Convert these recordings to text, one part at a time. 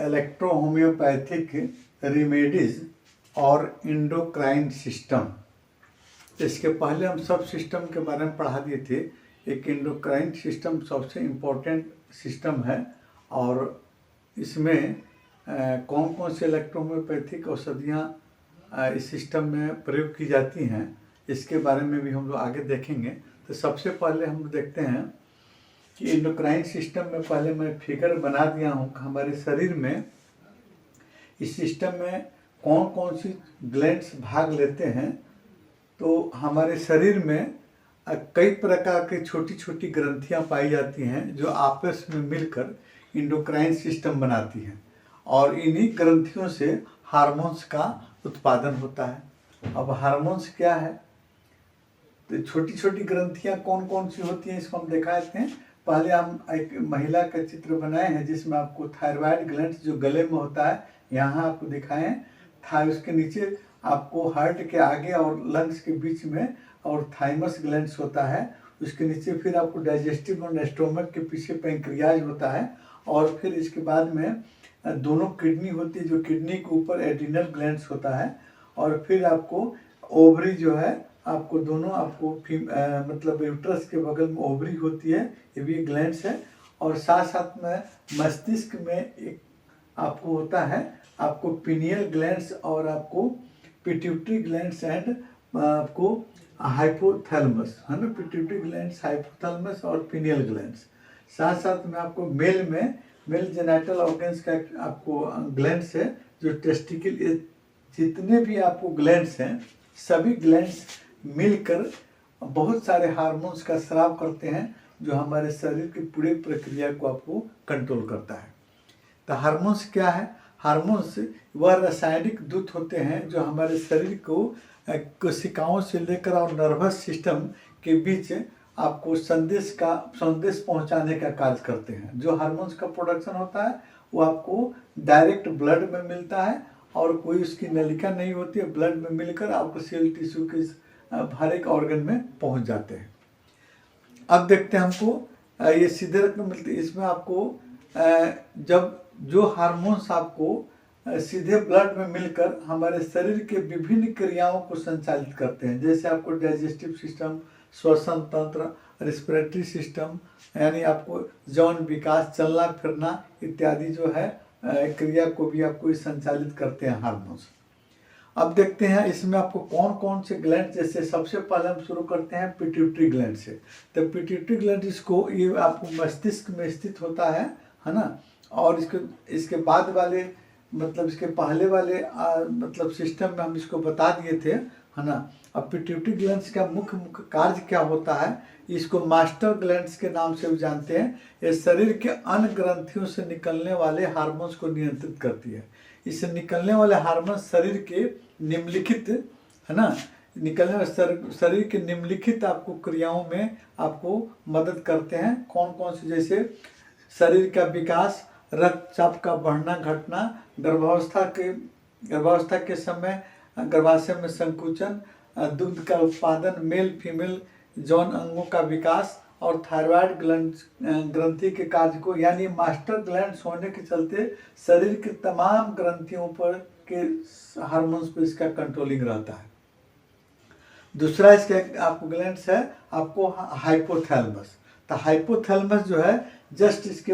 इलेक्ट्रोहोम्योपैथिक remedies और endocrine system. इसके पहले हम सब सिस्टम के बारे में पढ़ा दिए थे। एक इंडोक्राइन सिस्टम सबसे इम्पोर्टेंट सिस्टम है और इसमें कौन कौन से इलेक्ट्रोहोम्योपैथिक औषधियाँ इस सिस्टम में प्रयोग की जाती हैं, इसके बारे में भी हम लोग आगे देखेंगे। तो सबसे पहले हम देखते हैं कि इंडोक्राइन सिस्टम में पहले मैं फिगर बना दिया हूँ कि हमारे शरीर में इस सिस्टम में कौन कौन सी ग्लैंड्स भाग लेते हैं। तो हमारे शरीर में कई प्रकार की छोटी छोटी ग्रंथियां पाई जाती हैं जो आपस में मिलकर इंडोक्राइन सिस्टम बनाती हैं और इन्हीं ग्रंथियों से हार्मोन्स का उत्पादन होता है। अब हार्मोन्स क्या है, तो छोटी छोटी ग्रंथियां कौन कौन सी होती हैं इसको हम दिखा देते हैं। पहले हम एक महिला का चित्र बनाए हैं जिसमें आपको थायराइड ग्लैंड जो गले में होता है यहाँ आपको दिखाए हैं। उसके नीचे आपको हार्ट के आगे और लंग्स के बीच में और थाइमस ग्लैंड्स होता है। उसके नीचे फिर आपको डाइजेस्टिव और स्टोमक के पीछे पैंक्रियाज होता है और फिर इसके बाद में दोनों किडनी होती है जो किडनी के ऊपर एड्रिनल ग्लैंड्स होता है और फिर आपको ओवरी जो है आपको दोनों आपको मतलब यूट्रस के बगल में ओवरी होती है, ये भी ग्लैंड्स है। और साथ साथ में मस्तिष्क में एक आपको होता है आपको पिनियल ग्लैंड्स और आपको पिट्यूटरी ग्लैंड्स एंड आपको हाइपोथैलेमस है ना, पिट्यूटरी ग्लैंड्स, हाइपोथैलेमस और पिनियल ग्लैंड्स। साथ साथ में आपको मेल जेनिटल ऑर्गन्स का आपको ग्लैंड्स है जो टेस्टिकल, जितने भी आपको ग्लैंड्स हैं सभी ग्लैंड्स मिलकर बहुत सारे हार्मोन्स का स्राव करते हैं जो हमारे शरीर की पूरी प्रक्रिया को आपको कंट्रोल करता है। तो हार्मोन्स क्या है, हार्मोन्स वह रासायनिक दूत होते हैं जो हमारे शरीर को कोशिकाओं से लेकर और नर्वस सिस्टम के बीच आपको संदेश पहुंचाने का कार्य करते हैं। जो हार्मोन्स का प्रोडक्शन होता है वो आपको डायरेक्ट ब्लड में मिलता है और कोई उसकी नलिका नहीं होती है, ब्लड में मिलकर आपको सेल टिश्यू के हर एक ऑर्गन में पहुंच जाते हैं। अब देखते हैं हमको ये सीधे रकम मिलती है। इसमें आपको जब जो हार्मोन्स आपको सीधे ब्लड में मिलकर हमारे शरीर के विभिन्न क्रियाओं को संचालित करते हैं, जैसे आपको डाइजेस्टिव सिस्टम, श्वसन तंत्र, रेस्पिरेटरी सिस्टम, यानी आपको यौन विकास, चलना फिरना इत्यादि जो है क्रिया को भी आपको संचालित करते हैं हार्मोन्स। अब देखते हैं इसमें आपको कौन कौन से ग्लैंड, जैसे सबसे पहले हम शुरू करते हैं पिट्यूटरी ग्लैंड से। तो पिट्यूटरी ग्लैंड इसको ये आपको मस्तिष्क में स्थित होता है ना, और इसके बाद वाले मतलब इसके पहले वाले मतलब सिस्टम में हम इसको बता दिए थे है ना। अब पिट्यूटरी ग्लैंड्स का मुख्य कार्य क्या होता है, इसको मास्टर ग्लैंड्स के नाम से भी जानते हैं। ये शरीर के अन्य ग्रंथियों से निकलने वाले हार्मोन्स को नियंत्रित करती है। इससे निकलने वाले हार्मोन शरीर के निम्नलिखित है ना, निकलने वाले शरीर के निम्नलिखित आपको क्रियाओं में आपको मदद करते हैं। कौन कौन से, जैसे शरीर का विकास, रक्तचाप का बढ़ना घटना, गर्भावस्था के समय गर्भाशय में संकुचन, दूध का उत्पादन, मेल फीमेल यौन अंगों का विकास और थायराइड ग्रंथि के कार्य को, यानी मास्टर ग्लैंड्स होने के चलते शरीर के तमाम ग्रंथियों पर के हार्मोन्स पर इसका कंट्रोलिंग रहता है। दूसरा इसका आपको ग्लैंड्स है आपको हाइपोथैलेमस। तो हाइपोथैलेमस जो है जस्ट इसके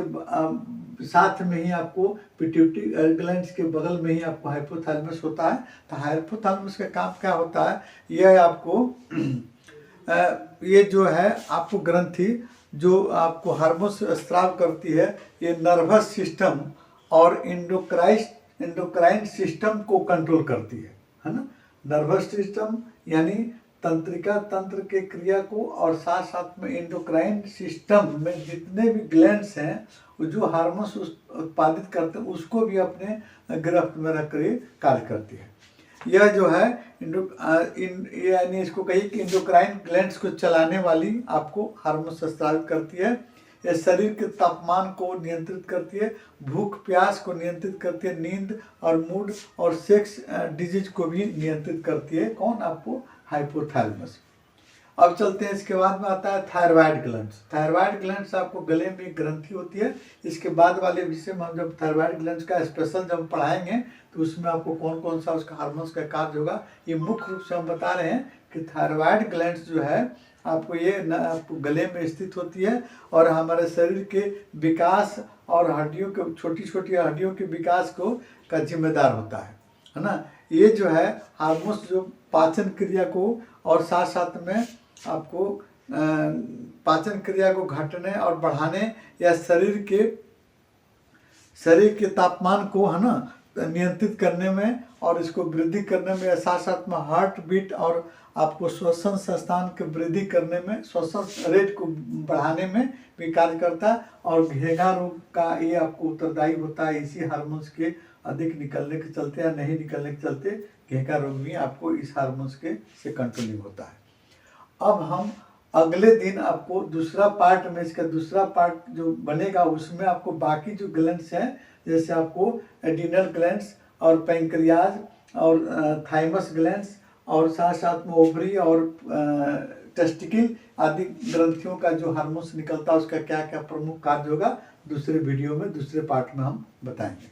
साथ में ही आपको पिट्यूटरी ग्लैंड्स के बगल में ही आपको हाइपोथैलेमस होता है। तो हाइपोथैलेमस का काम क्या होता है, यह आपको ये जो है आपको ग्रंथि जो आपको हार्मोन्स स्राव करती है, ये नर्वस सिस्टम और इंडोक्राइन सिस्टम को कंट्रोल करती है ना। नर्वस सिस्टम यानी तंत्रिका तंत्र के क्रिया को, और साथ साथ में इंडोक्राइन सिस्टम में जितने भी ग्लैंड्स हैं जो हार्मोन्स उत्पादित करते हैं उसको भी अपने गिरफ्त में रखकर कार्य करती है। यह जो है यानी इसको कहिए कि इंडोक्राइन ग्लैंड्स को चलाने वाली आपको हार्मोन्स स्रावित करती है। यह शरीर के तापमान को नियंत्रित करती है, भूख प्यास को नियंत्रित करती है, नींद और मूड और सेक्स डिजीज को भी नियंत्रित करती है। कौन, आपको हाइपोथैलेमस। अब चलते हैं, इसके बाद में आता है थायराइड ग्लैंड्स। थायराइड ग्लैंड्स आपको गले में एक ग्रंथि होती है। इसके बाद वाले विषय में हम जब थायराइड ग्लैंड्स का स्पेशल जब पढ़ाएंगे तो उसमें आपको कौन कौन सा उसका हार्मोन्स का कार्य होगा, ये मुख्य रूप से हम बता रहे हैं कि थायराइड ग्लैंड्स जो है आपको ये आपको गले में स्थित होती है और हमारे शरीर के विकास और हड्डियों के, छोटी छोटी हड्डियों के विकास को का जिम्मेदार होता है ना। ये जो है हार्मोन्स जो पाचन क्रिया को और साथ साथ में आपको पाचन क्रिया को घटने और बढ़ाने या शरीर के तापमान को है ना नियंत्रित करने में और इसको वृद्धि करने में, साथ साथ में हार्ट बीट और आपको श्वसन संस्थान की वृद्धि करने में, श्वसन रेट को बढ़ाने में भी कार्य करता है। और घेंघा रोग का ये आपको उत्तरदायी होता है, इसी हार्मोन्स के अधिक निकलने के चलते या नहीं निकलने के चलते घेंघा रोग भी आपको इस हार्मोन्स के से कंट्रोलिंग होता है। अब हम अगले दिन आपको दूसरा पार्ट में, इसका दूसरा पार्ट जो बनेगा उसमें आपको बाकी जो ग्लैंड्स हैं, जैसे आपको एड्रिनल ग्लैंड्स और पैंक्रियाज और थाइमस ग्लैंड्स और साथ साथ में ओवरी और टेस्टिकल आदि ग्रंथियों का जो हार्मोन्स निकलता है उसका क्या क्या प्रमुख कार्य होगा, दूसरे वीडियो में दूसरे पार्ट में हम बताएंगे।